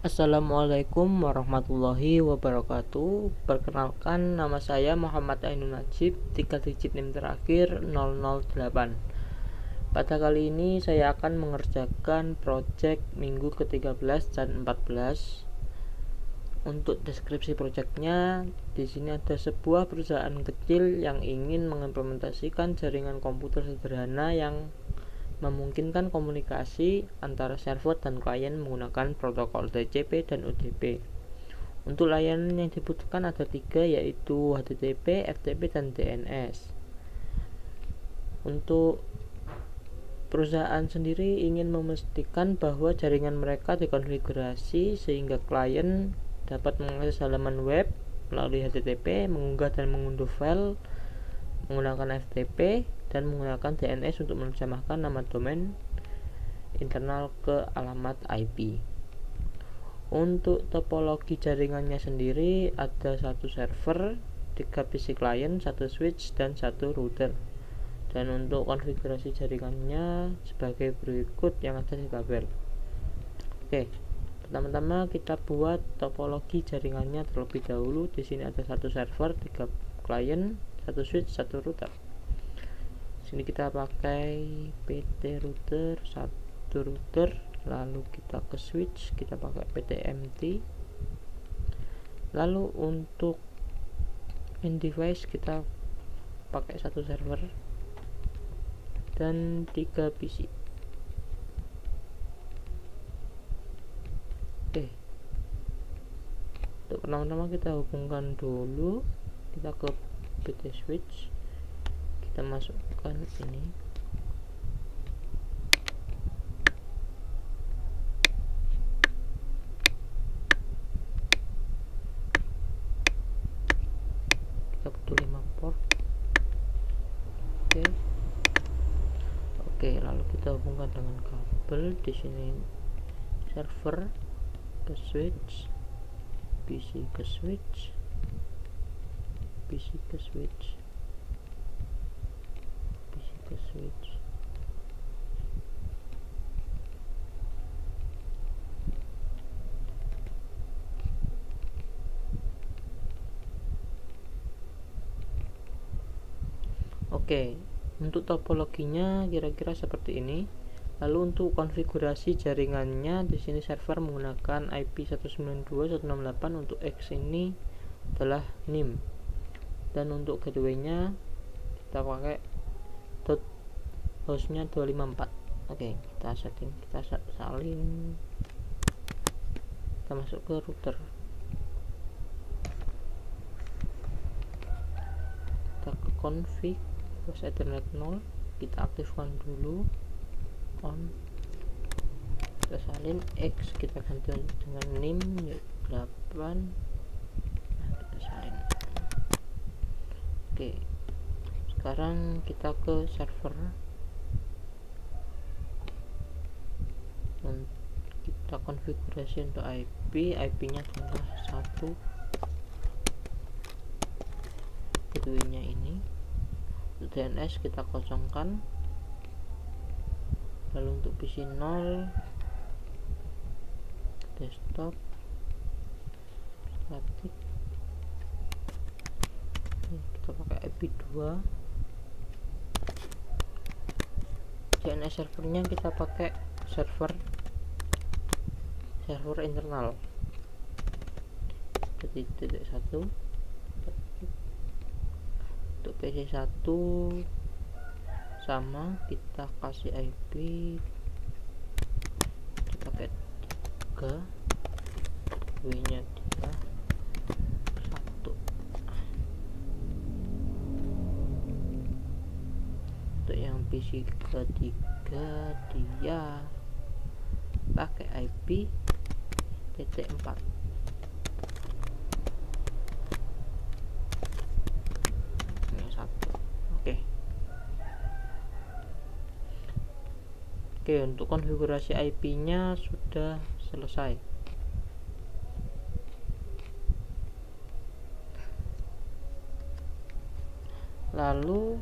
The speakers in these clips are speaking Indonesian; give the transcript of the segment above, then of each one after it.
Assalamualaikum warahmatullahi wabarakatuh. Perkenalkan, nama saya Muhammad Ainun Najib, 3 digit NIM terakhir 008. Pada kali ini saya akan mengerjakan project minggu ke-13 dan 14. Untuk deskripsi projectnya, di sini ada sebuah perusahaan kecil yang ingin mengimplementasikan jaringan komputer sederhana yang memungkinkan komunikasi antara server dan klien menggunakan protokol TCP dan UDP. Untuk layanan yang dibutuhkan ada 3, yaitu HTTP, FTP, dan DNS. Untuk perusahaan sendiri ingin memastikan bahwa jaringan mereka dikonfigurasi sehingga klien dapat mengakses halaman web melalui HTTP, mengunggah dan mengunduh file menggunakan FTP, dan menggunakan DNS untuk menerjemahkan nama domain internal ke alamat IP. Untuk topologi jaringannya sendiri ada 1 server, 3 PC client, 1 switch, dan 1 router. Dan untuk konfigurasi jaringannya sebagai berikut yang ada di tabel. Oke, pertama-tama kita buat topologi jaringannya terlebih dahulu. Di sini ada 1 server, 3 client, 1 switch, 1 router. Sini kita pakai PT router, 1 router, lalu kita ke switch, kita pakai PTMT. Lalu untuk main device kita pakai 1 server dan 3 PC. Oke, untuk pertama-tama kita hubungkan dulu, kita ke PT switch, kita masukkan ini, kita butuh 5 port. Oke, lalu kita hubungkan dengan kabel. Di sini server ke switch, PC ke switch, PC ke switch, PC ke switch. Oke, untuk topologinya kira-kira seperti ini. Lalu untuk konfigurasi jaringannya, di sini server menggunakan IP 192.168, untuk X ini adalah NIM, dan untuk gateway-nya kita pakai hostnya 254. Oke, kita setting, kita salin, kita masuk ke router, kita ke config, terus Ethernet 0, kita aktifkan dulu on, kita salin X, kita ganti dengan NIM 8. Nah, kita salin. Oke, sekarang kita ke server, kita konfigurasi untuk IP nya adalah 1, gateway-nya ini. Untuk DNS kita kosongkan. Lalu untuk PC 0, desktop, static, kita pakai IP 2. DNS servernya kita pakai server internal, jadi .1. Untuk PC 1 sama, kita kasih IP, kita pakai 3, W nya 3, 1. Untuk yang PC ketiga dia pakai IP .4. Ini 1. Oke, untuk konfigurasi IP nya sudah selesai. Lalu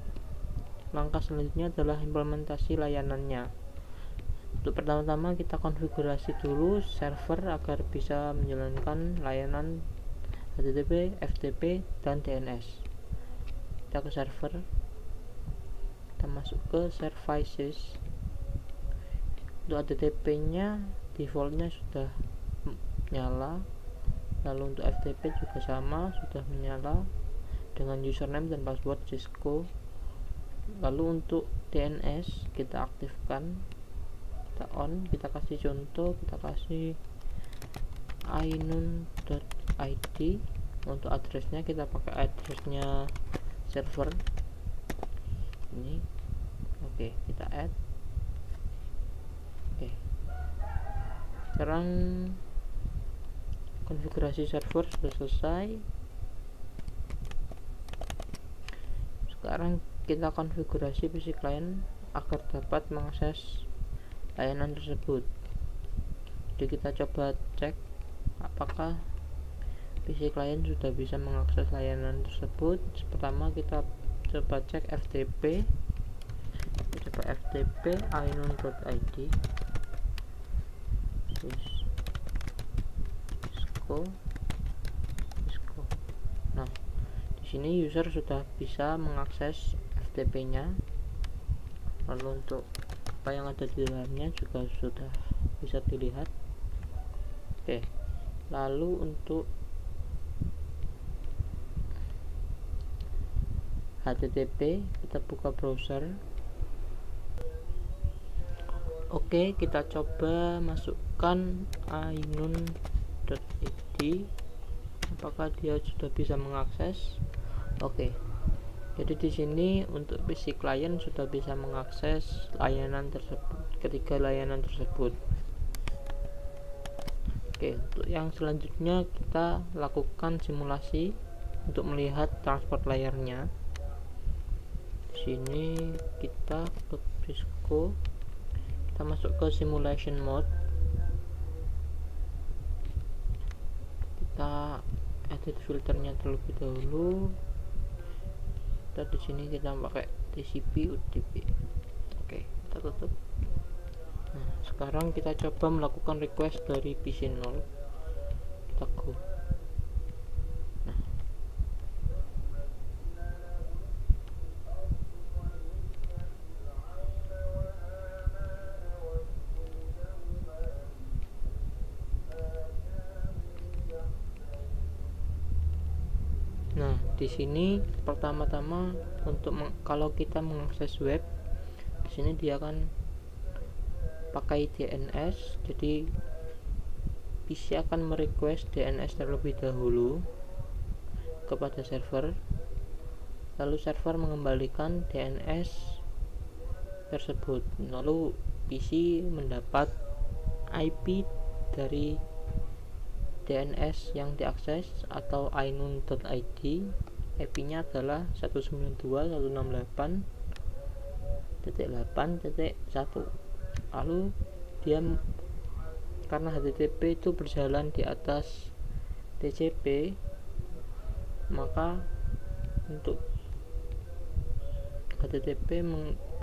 langkah selanjutnya adalah implementasi layanannya. Untuk pertama-tama kita konfigurasi dulu server agar bisa menjalankan layanan HTTP, FTP, dan DNS. Kita ke server, kita masuk ke services. Untuk HTTP nya defaultnya sudah nyala, lalu untuk FTP juga sama, sudah menyala dengan username dan password Cisco. Lalu untuk DNS kita aktifkan, kita on, kita kasih contoh, kita kasih ainun.id. Untuk addressnya kita pakai addressnya server ini. Oke, kita add. Oke, sekarang konfigurasi server sudah selesai. Sekarang kita konfigurasi PC client agar dapat mengakses layanan tersebut. Jadi kita coba cek apakah PC client sudah bisa mengakses layanan tersebut. Pertama kita coba cek FTP. Kita coba FTP ainun.id Cisco. Nah, di sini user sudah bisa mengakses FTP-nya. Lalu untuk apa yang ada di dalamnya juga sudah bisa dilihat. Oke, lalu untuk HTTP kita buka browser. Oke, kita coba masukkan ainun.id. Apakah dia sudah bisa mengakses? Oke. Jadi di sini untuk PC client sudah bisa mengakses layanan tersebut, ketiga layanan tersebut. Oke, untuk yang selanjutnya kita lakukan simulasi untuk melihat transport layarnya. Di sini kita ke Cisco, kita masuk ke simulation mode, kita edit filternya terlebih dahulu. Dan di sini kita pakai TCP UDP. Oke, kita tutup. Nah, sekarang kita coba melakukan request dari PC 0. Kita go. Nah, di sini pertama-tama untuk kalau kita mengakses web, di sini dia akan pakai DNS. Jadi PC akan merequest DNS terlebih dahulu kepada server, lalu server mengembalikan DNS tersebut. Lalu PC mendapat IP dari DNS yang diakses atau ainun.id. IP-nya adalah 192.168.8.1. Lalu dia karena HTTP itu berjalan di atas TCP, maka untuk HTTP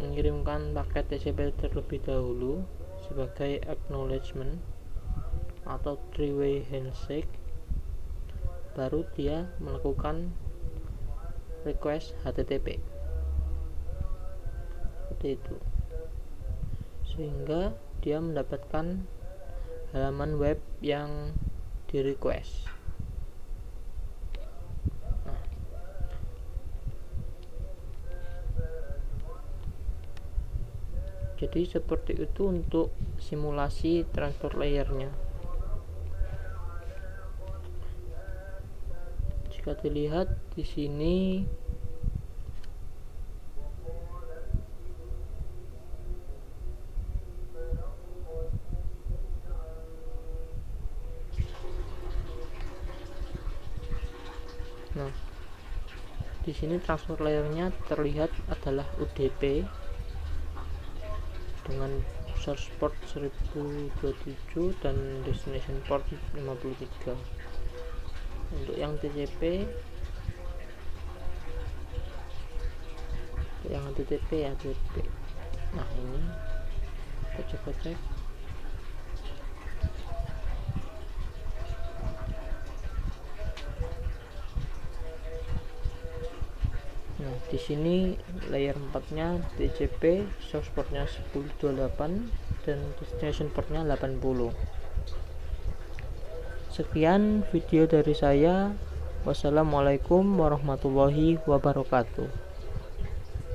mengirimkan paket TCP terlebih dahulu sebagai acknowledgement atau three-way handshake, baru dia melakukan request HTTP seperti itu, sehingga dia mendapatkan halaman web yang di request. Nah, jadi seperti itu untuk simulasi transport layernya. Jika dilihat di sini, nah di sini transport layernya terlihat adalah UDP dengan source port 1027 dan destination port 53. Untuk yang TCP, untuk yang HTTP. Nah, ini kocek-kocek. Nah, di sini layer 4-nya TCP, source portnya 1028 dan destination portnya 80. Sekian video dari saya. Wassalamualaikum warahmatullahi wabarakatuh.